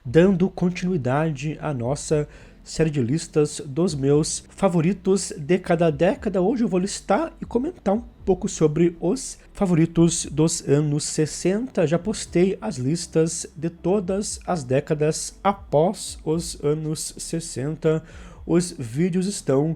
dando continuidade à nossa série de listas dos meus favoritos de cada década. Hoje eu vou listar e comentar um pouco sobre os favoritos dos anos 60. Já postei as listas de todas as décadas após os anos 60. Os vídeos estão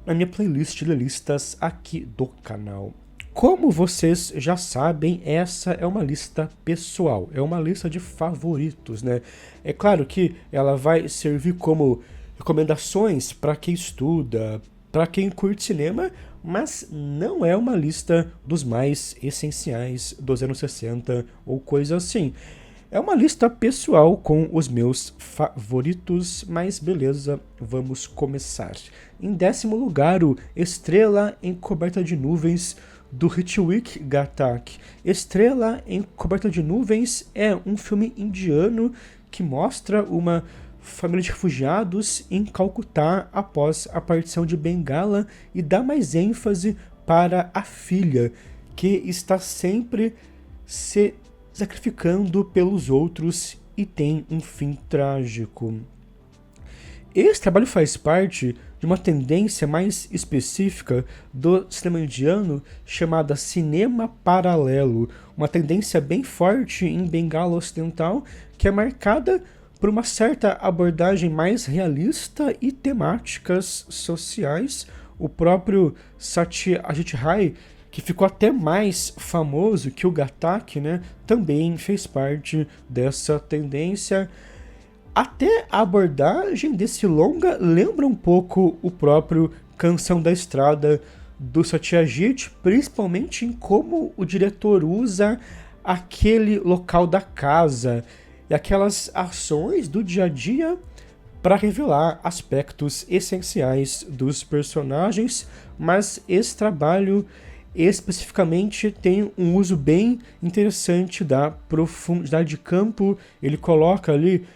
na minha playlist de listas aqui do canal. Como vocês já sabem, essa é uma lista pessoal, é uma lista de favoritos, né? É claro que ela vai servir como recomendações para quem estuda, para quem curte cinema, mas não é uma lista dos mais essenciais dos anos 60 ou coisa assim. É uma lista pessoal com os meus favoritos, mas beleza, vamos começar. Em 10º lugar, o Estrela Encoberta de Nuvens, do Ritwik Ghatak. Estrela Encoberta de Nuvens é um filme indiano que mostra uma família de refugiados em Calcutá após a partição de Bengala e dá mais ênfase para a filha, que está sempre se sacrificando pelos outros e tem um fim trágico. Esse trabalho faz parte de uma tendência mais específica do cinema indiano chamada cinema paralelo, uma tendência bem forte em Bengala Ocidental que é marcada por uma certa abordagem mais realista e temáticas sociais. O próprio Satyajit Ray, que ficou até mais famoso que o Ghatak, né, também fez parte dessa tendência. Até a abordagem desse longa lembra um pouco o próprio Canção da Estrada do Satyajit, principalmente em como o diretor usa aquele local da casa e aquelas ações do dia a dia para revelar aspectos essenciais dos personagens, mas esse trabalho especificamente tem um uso bem interessante da profundidade de campo. Ele coloca ali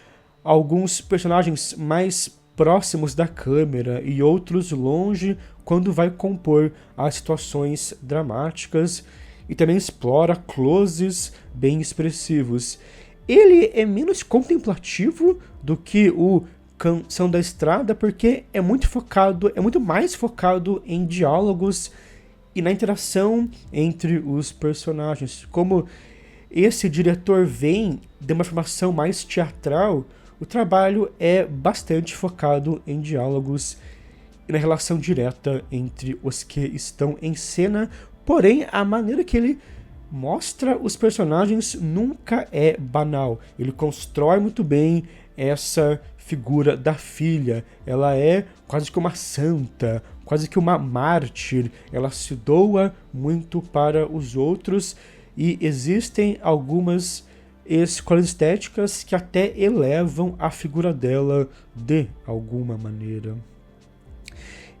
alguns personagens mais próximos da câmera e outros longe quando vai compor as situações dramáticas e também explora closes bem expressivos. Ele é menos contemplativo do que o Canção da Estrada porque é muito mais focado em diálogos e na interação entre os personagens. Como esse diretor vem de uma formação mais teatral, o trabalho é bastante focado em diálogos e na relação direta entre os que estão em cena, porém a maneira que ele mostra os personagens nunca é banal. Ele constrói muito bem essa figura da filha. Ela é quase que uma santa, quase que uma mártir. Ela se doa muito para os outros e existem algumas escolhas estéticas que até elevam a figura dela de alguma maneira.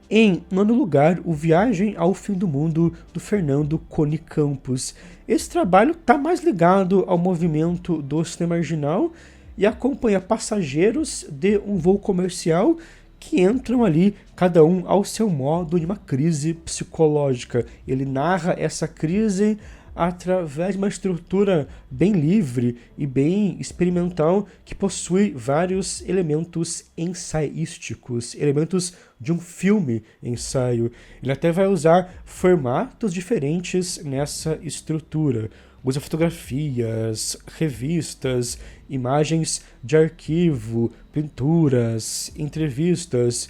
Em 9º lugar, o Viagem ao Fim do Mundo, do Fernando Cone Campos. Esse trabalho está mais ligado ao movimento do cinema marginal e acompanha passageiros de um voo comercial que entram ali, cada um ao seu modo, em uma crise psicológica. Ele narra essa crise através de uma estrutura bem livre e bem experimental que possui vários elementos ensaísticos, elementos de um filme ensaio. Ele até vai usar formatos diferentes nessa estrutura. Usa fotografias, revistas, imagens de arquivo, pinturas, entrevistas.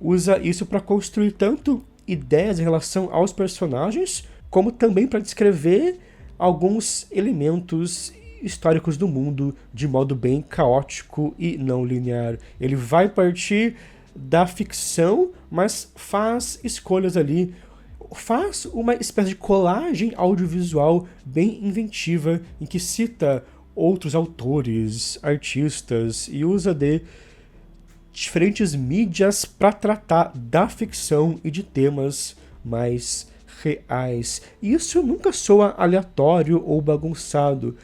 Usa isso para construir tanto ideias em relação aos personagens, como também para descrever alguns elementos históricos do mundo de modo bem caótico e não linear. Ele vai partir da ficção, mas faz escolhas ali, faz uma espécie de colagem audiovisual bem inventiva, em que cita outros autores, artistas, e usa de diferentes mídias para tratar da ficção e de temas mais reais. Isso nunca soa aleatório ou bagunçado.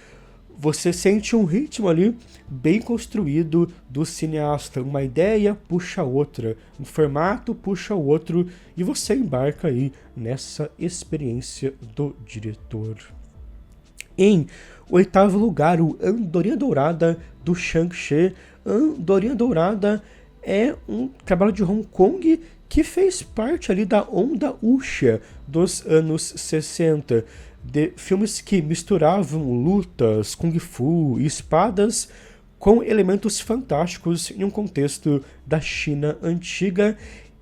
Você sente um ritmo ali bem construído do cineasta. Uma ideia puxa a outra, um formato puxa o outro e você embarca aí nessa experiência do diretor. Em oitavo lugar, o Andorinha Dourada do Shang-Chi. Andorinha Dourada é um trabalho de Hong Kong que fez parte ali da onda wuxia dos anos 60, de filmes que misturavam lutas, kung fu e espadas com elementos fantásticos em um contexto da China antiga.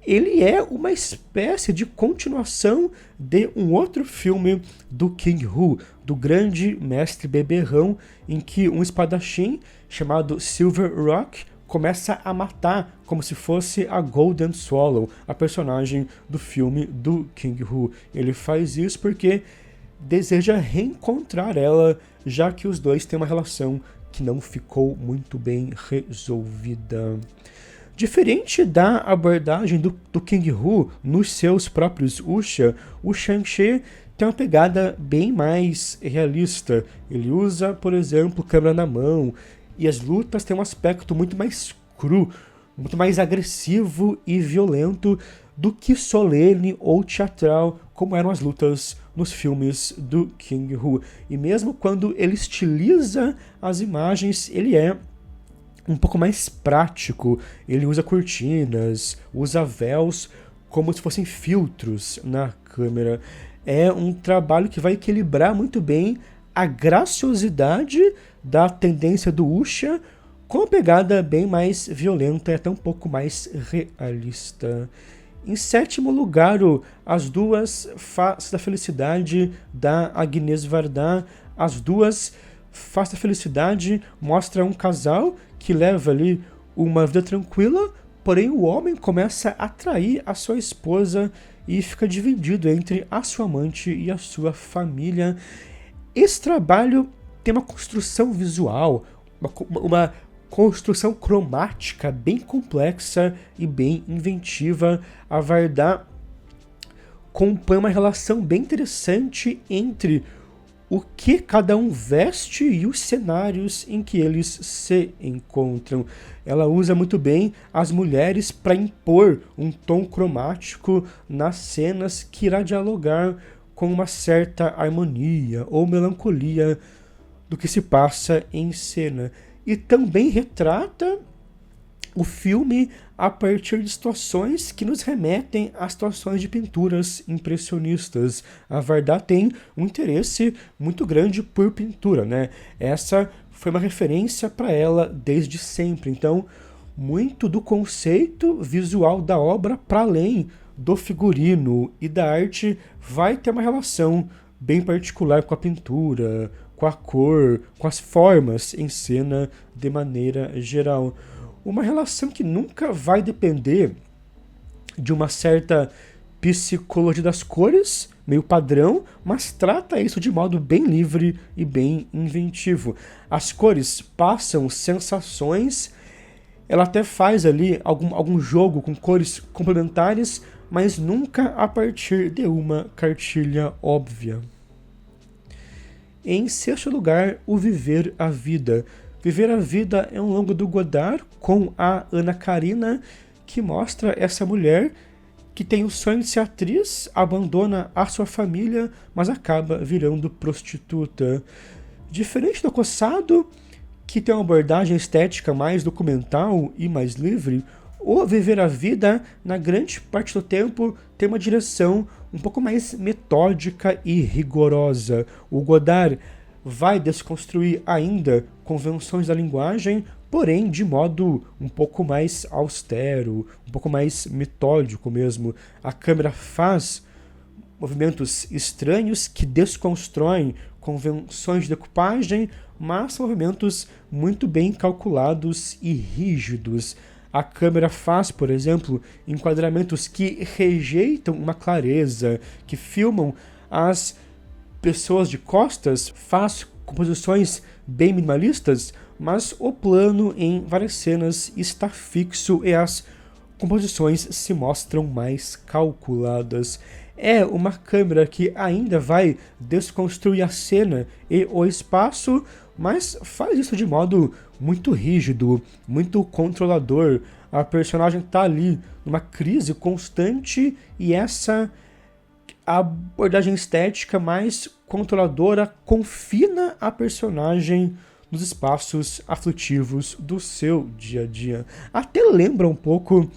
Ele é uma espécie de continuação de um outro filme do King Hu, do grande mestre beberrão, em que um espadachim chamado Silver Rock começa a matar como se fosse a Golden Swallow, a personagem do filme do King Hu. Ele faz isso porque deseja reencontrar ela, já que os dois têm uma relação que não ficou muito bem resolvida. Diferente da abordagem do King Hu nos seus próprios wuxia, o Shang-Chi tem uma pegada bem mais realista. Ele usa, por exemplo, câmera na mão, e as lutas têm um aspecto muito mais cru, muito mais agressivo e violento do que solene ou teatral, como eram as lutas nos filmes do King Hu. E mesmo quando ele estiliza as imagens, ele é um pouco mais prático. Ele usa cortinas, usa véus como se fossem filtros na câmera. É um trabalho que vai equilibrar muito bem a graciosidade da tendência do wuxia com uma pegada bem mais violenta e até um pouco mais realista. Em sétimo lugar, As Duas Faces da Felicidade, da Agnès Varda. As Duas Faces da Felicidade mostra um casal que leva ali uma vida tranquila, porém o homem começa a trair a sua esposa e fica dividido entre a sua amante e a sua família. Esse trabalho tem uma construção visual, uma construção cromática bem complexa e bem inventiva. A Varda compõe uma relação bem interessante entre o que cada um veste e os cenários em que eles se encontram. Ela usa muito bem as mulheres para impor um tom cromático nas cenas que irá dialogar com uma certa harmonia ou melancolia do que se passa em cena. E também retrata o filme a partir de situações que nos remetem a situações de pinturas impressionistas. A Varda tem um interesse muito grande por pintura, né? Essa foi uma referência para ela desde sempre. Então, muito do conceito visual da obra, para além do figurino e da arte, vai ter uma relação bem particular com a pintura, com a cor, com as formas em cena de maneira geral. Uma relação que nunca vai depender de uma certa psicologia das cores, meio padrão, mas trata isso de modo bem livre e bem inventivo. As cores passam sensações, ela até faz ali algum jogo com cores complementares, mas nunca a partir de uma cartilha óbvia. Em sexto lugar, o Viver a Vida. Viver a Vida é um longa do Godard com a Ana Karina, que mostra essa mulher que tem o sonho de ser atriz, abandona a sua família, mas acaba virando prostituta. Diferente do Acossado, que tem uma abordagem estética mais documental e mais livre, o Viver a Vida, na grande parte do tempo, tem uma direção um pouco mais metódica e rigorosa. O Godard vai desconstruir ainda convenções da linguagem, porém de modo um pouco mais austero, um pouco mais metódico mesmo. A câmera faz movimentos estranhos que desconstroem convenções de decupagem, mas são movimentos muito bem calculados e rígidos. A câmera faz, por exemplo, enquadramentos que rejeitam uma clareza, que filmam as pessoas de costas, faz composições bem minimalistas, mas o plano em várias cenas está fixo e as composições se mostram mais calculadas. É uma câmera que ainda vai desconstruir a cena e o espaço, mas faz isso de modo muito rígido, muito controlador. A personagem está ali numa crise constante e essa abordagem estética mais controladora confina a personagem nos espaços aflitivos do seu dia a dia. Até lembra um pouco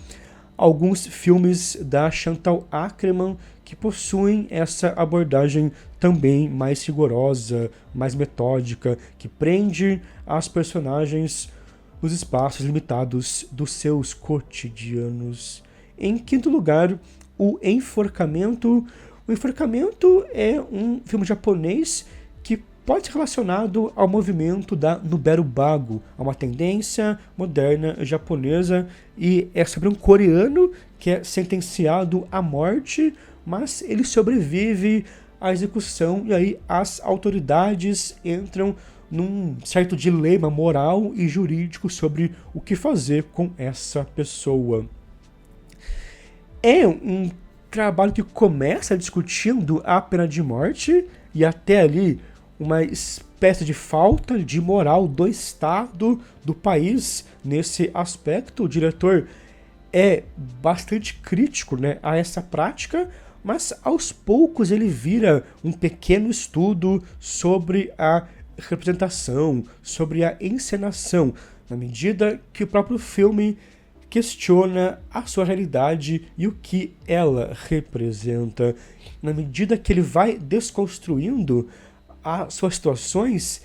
alguns filmes da Chantal Akerman que possuem essa abordagem também mais rigorosa, mais metódica, que prende as personagens nos espaços limitados dos seus cotidianos. Em quinto lugar, o Enforcamento. O Enforcamento é um filme japonês que pode ser relacionado ao movimento da Nuberu-Bago, a uma tendência moderna japonesa, e é sobre um coreano que é sentenciado à morte, mas ele sobrevive à execução, e aí as autoridades entram num certo dilema moral e jurídico sobre o que fazer com essa pessoa. É um trabalho que começa discutindo a pena de morte e até ali uma espécie de falta de moral do Estado, do país nesse aspecto. O diretor é bastante crítico, né, a essa prática, mas aos poucos ele vira um pequeno estudo sobre a representação, sobre a encenação, na medida que o próprio filme questiona a sua realidade e o que ela representa. Na medida que ele vai desconstruindo as suas situações,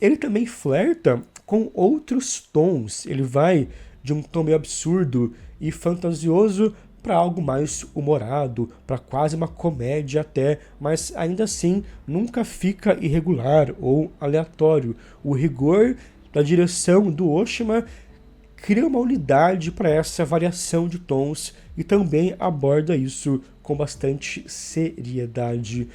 ele também flerta com outros tons. Ele vai de um tom meio absurdo e fantasioso para algo mais humorado, para quase uma comédia até, mas ainda assim nunca fica irregular ou aleatório. O rigor da direção do Oshima cria uma unidade para essa variação de tons e também aborda isso com bastante seriedade.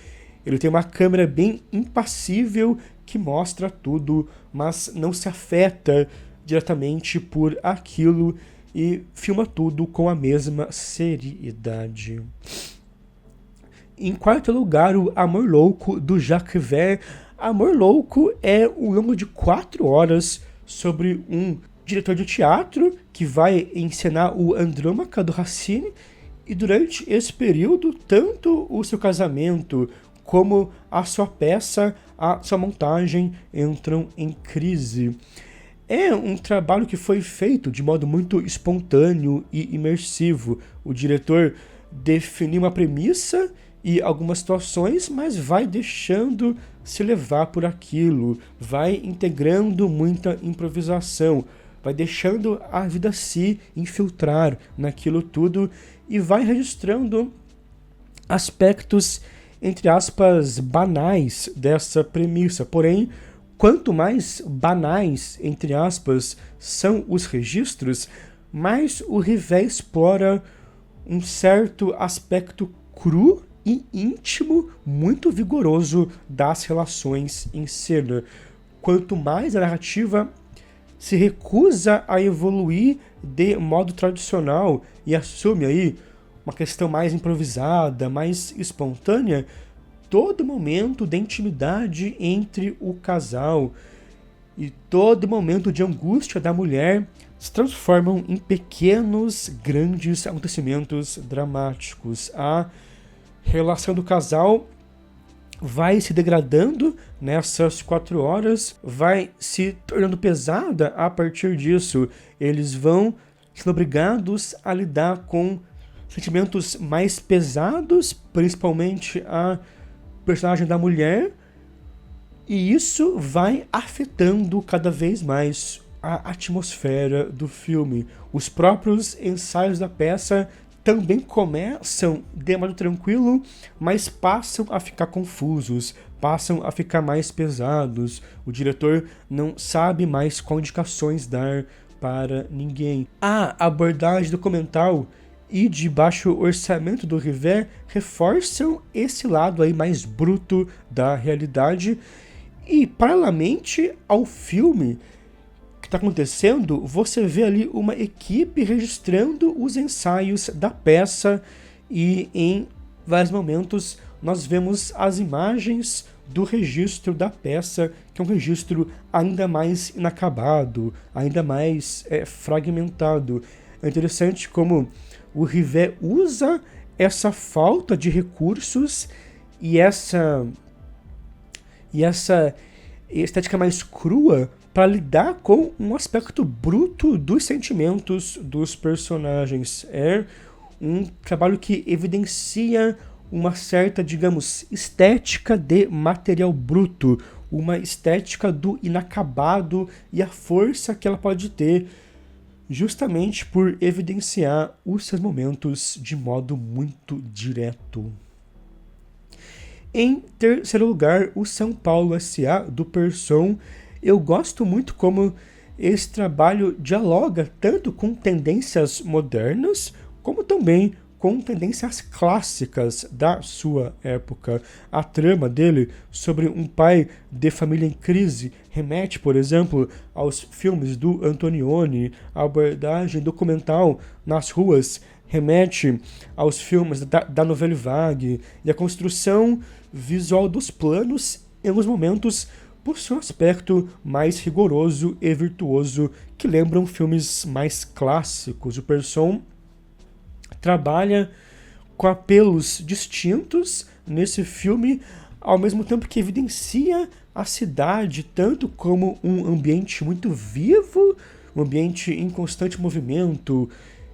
Ele tem uma câmera bem impassível que mostra tudo, mas não se afeta diretamente por aquilo e filma tudo com a mesma seriedade. Em quarto lugar, o Amor Louco, do Jacques Vert. Amor Louco é um longo de 4 horas sobre um diretor de teatro que vai encenar o Andrômaca do Racine, e durante esse período, tanto o seu casamento como a sua peça, a sua montagem entram em crise. É um trabalho que foi feito de modo muito espontâneo e imersivo. O diretor definiu uma premissa e algumas situações, mas vai deixando se levar por aquilo, vai integrando muita improvisação, vai deixando a vida se infiltrar naquilo tudo e vai registrando aspectos, entre aspas, banais dessa premissa. Porém, quanto mais banais, entre aspas, são os registros, mais o Rivet explora um certo aspecto cru e íntimo, muito vigoroso das relações em cena. Quanto mais a narrativa se recusa a evoluir de modo tradicional e assume aí uma questão mais improvisada, mais espontânea, todo momento de intimidade entre o casal e todo momento de angústia da mulher se transformam em pequenos, grandes acontecimentos dramáticos. A relação do casal vai se degradando nessas 4 horas, vai se tornando pesada a partir disso. Eles vão sendo obrigados a lidar com sentimentos mais pesados, principalmente a personagem da mulher, e isso vai afetando cada vez mais a atmosfera do filme. Os próprios ensaios da peça também começam de modo tranquilo, mas passam a ficar confusos, passam a ficar mais pesados. O diretor não sabe mais qual indicações dar para ninguém. A abordagem documental e de baixo orçamento do Rivet reforçam esse lado aí mais bruto da realidade. E, paralelamente ao filme que está acontecendo, você vê ali uma equipe registrando os ensaios da peça, e em vários momentos nós vemos as imagens do registro da peça, que é um registro ainda mais inacabado, ainda mais fragmentado. É interessante como o Rivet usa essa falta de recursos e essa e essa estética mais crua para lidar com um aspecto bruto dos sentimentos dos personagens. É um trabalho que evidencia uma certa, digamos, estética de material bruto, uma estética do inacabado e a força que ela pode ter justamente por evidenciar os seus momentos de modo muito direto. Em terceiro lugar, o São Paulo S.A. do Persson. Eu gosto muito como esse trabalho dialoga tanto com tendências modernas, como também com tendências clássicas da sua época. A trama dele sobre um pai de família em crise remete, por exemplo, aos filmes do Antonioni. A abordagem documental nas ruas remete aos filmes da Nouvelle Vague, e a construção visual dos planos, em alguns momentos, possui um aspecto mais rigoroso e virtuoso que lembram filmes mais clássicos. O Persson trabalha com apelos distintos nesse filme, ao mesmo tempo que evidencia a cidade tanto como um ambiente muito vivo, um ambiente em constante movimento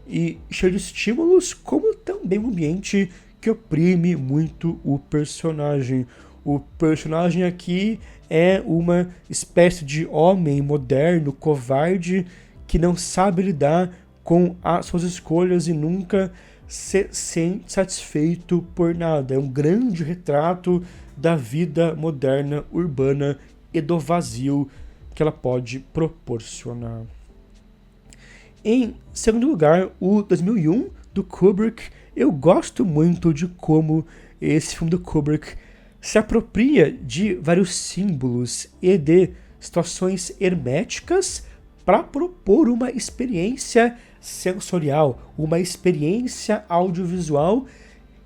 e cheio de estímulos, como também um ambiente que oprime muito o personagem. O personagem aqui é uma espécie de homem moderno, covarde, que não sabe lidar com as suas escolhas e nunca se sente satisfeito por nada. É um grande retrato da vida moderna, urbana e do vazio que ela pode proporcionar. Em segundo lugar, o 2001 do Kubrick. Eu gosto muito de como esse filme do Kubrick se apropria de vários símbolos e de situações herméticas para propor uma experiência sensorial, uma experiência audiovisual,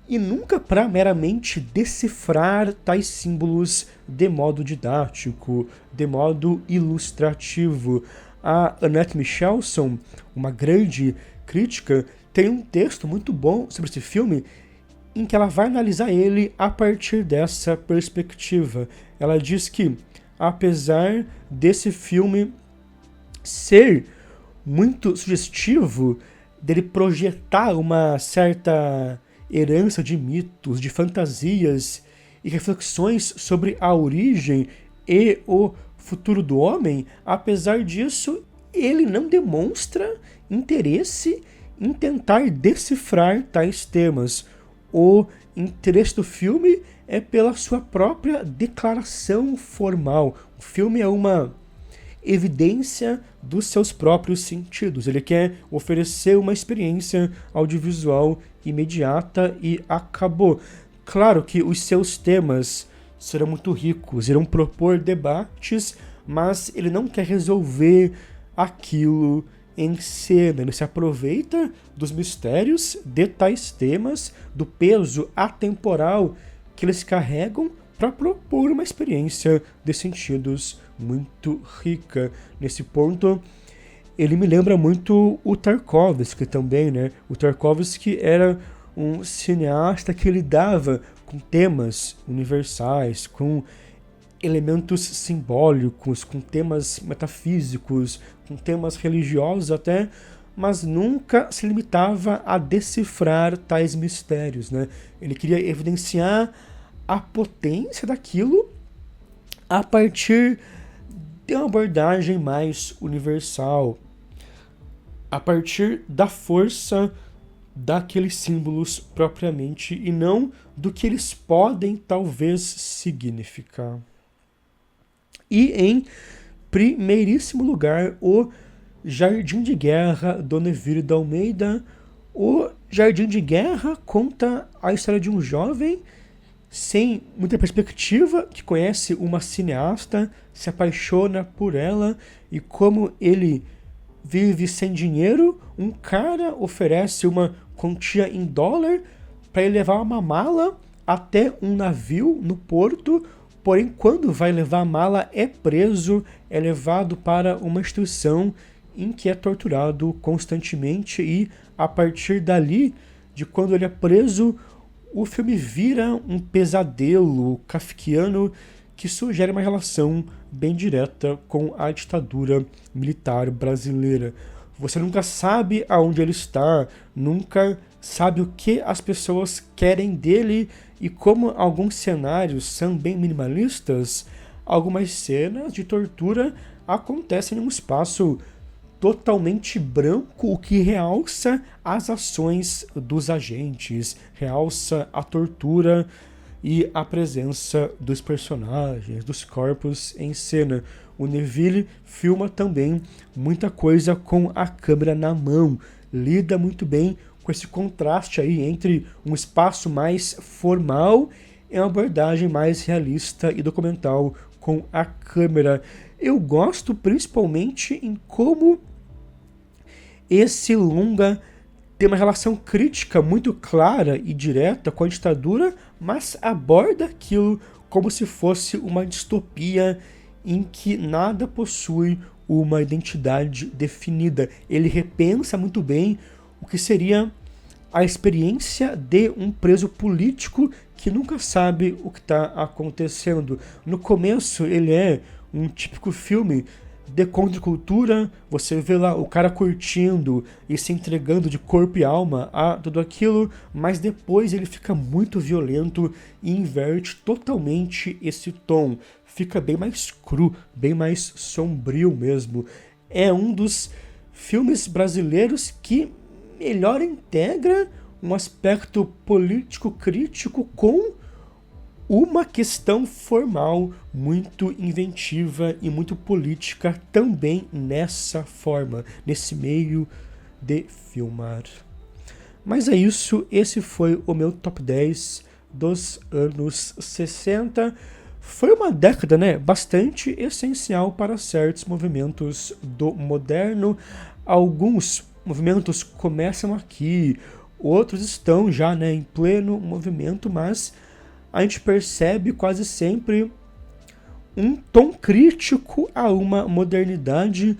e nunca para meramente decifrar tais símbolos de modo didático, de modo ilustrativo. A Annette Michelson, uma grande crítica, tem um texto muito bom sobre esse filme em que ela vai analisar ele a partir dessa perspectiva. Ela diz que, apesar desse filme ser muito sugestivo, dele projetar uma certa herança de mitos, de fantasias e reflexões sobre a origem e o futuro do homem, apesar disso, ele não demonstra interesse em tentar decifrar tais temas. O interesse do filme é pela sua própria declaração formal. O filme é uma evidência dos seus próprios sentidos. Ele quer oferecer uma experiência audiovisual imediata e acabou. Claro que os seus temas serão muito ricos, irão propor debates, mas ele não quer resolver aquilo em cena. Ele se aproveita dos mistérios de tais temas, do peso atemporal que eles carregam, para propor uma experiência de sentidos muito rica. Nesse ponto, ele me lembra muito o Tarkovsky também, né? O Tarkovsky era um cineasta que lidava com temas universais, com elementos simbólicos, com temas metafísicos, com temas religiosos até, mas nunca se limitava a decifrar tais mistérios, né? Ele queria evidenciar a potência daquilo a partir de uma abordagem mais universal, a partir da força daqueles símbolos propriamente e não do que eles podem talvez significar. E em primeiríssimo lugar, o Jardim de Guerra, do Neville de Almeida. O Jardim de Guerra conta a história de um jovem sem muita perspectiva, que conhece uma cineasta, se apaixona por ela, e como ele vive sem dinheiro, um cara oferece uma quantia em dólar para ele levar uma mala até um navio no porto. Porém, quando vai levar a mala, é preso, é levado para uma instituição em que é torturado constantemente, e a partir dali, de quando ele é preso, o filme vira um pesadelo kafkiano que sugere uma relação bem direta com a ditadura militar brasileira. Você nunca sabe aonde ele está, nunca sabe o que as pessoas querem dele, e como alguns cenários são bem minimalistas, algumas cenas de tortura acontecem em um espaço totalmente branco, o que realça as ações dos agentes, realça a tortura e a presença dos personagens, dos corpos em cena. O Neville filma também muita coisa com a câmera na mão, lida muito bem com esse contraste aí entre um espaço mais formal e uma abordagem mais realista e documental com a câmera. Eu gosto principalmente em como esse longa tem uma relação crítica muito clara e direta com a ditadura, mas aborda aquilo como se fosse uma distopia em que nada possui uma identidade definida. Ele repensa muito bem o que seria a experiência de um preso político que nunca sabe o que está acontecendo. No começo, ele é um típico filme de contracultura, você vê lá o cara curtindo e se entregando de corpo e alma a tudo aquilo, mas depois ele fica muito violento e inverte totalmente esse tom. Fica bem mais cru, bem mais sombrio mesmo. É um dos filmes brasileiros que melhor integra um aspecto político crítico com uma questão formal muito inventiva e muito política também nessa forma, nesse meio de filmar. Mas é isso, esse foi o meu top 10 dos anos 60. Foi uma década, né, bastante essencial para certos movimentos do moderno. Alguns movimentos começam aqui, outros estão já, né, em pleno movimento, mas a gente percebe quase sempre um tom crítico a uma modernidade,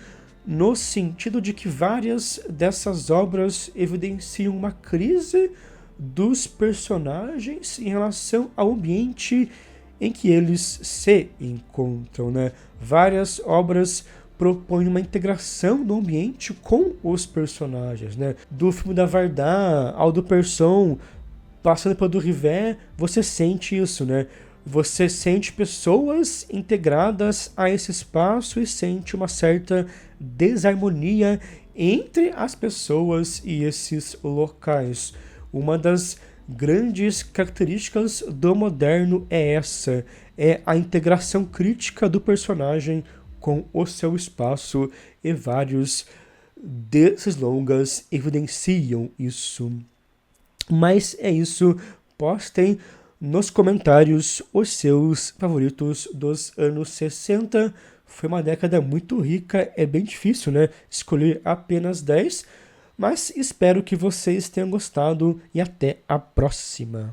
no sentido de que várias dessas obras evidenciam uma crise dos personagens em relação ao ambiente em que eles se encontram, né? Várias obras propõem uma integração do ambiente com os personagens, né? Do filme da Varda ao do Persson, passando pelo do Rivet, você sente isso, né? Você sente pessoas integradas a esse espaço e sente uma certa desarmonia entre as pessoas e esses locais. Uma das grandes características do moderno é essa, é a integração crítica do personagem com o seu espaço, e vários desses longas evidenciam isso. Mas é isso, postem nos comentários os seus favoritos dos anos 60. Foi uma década muito rica, é bem difícil, né, escolher apenas 10, mas espero que vocês tenham gostado e até a próxima.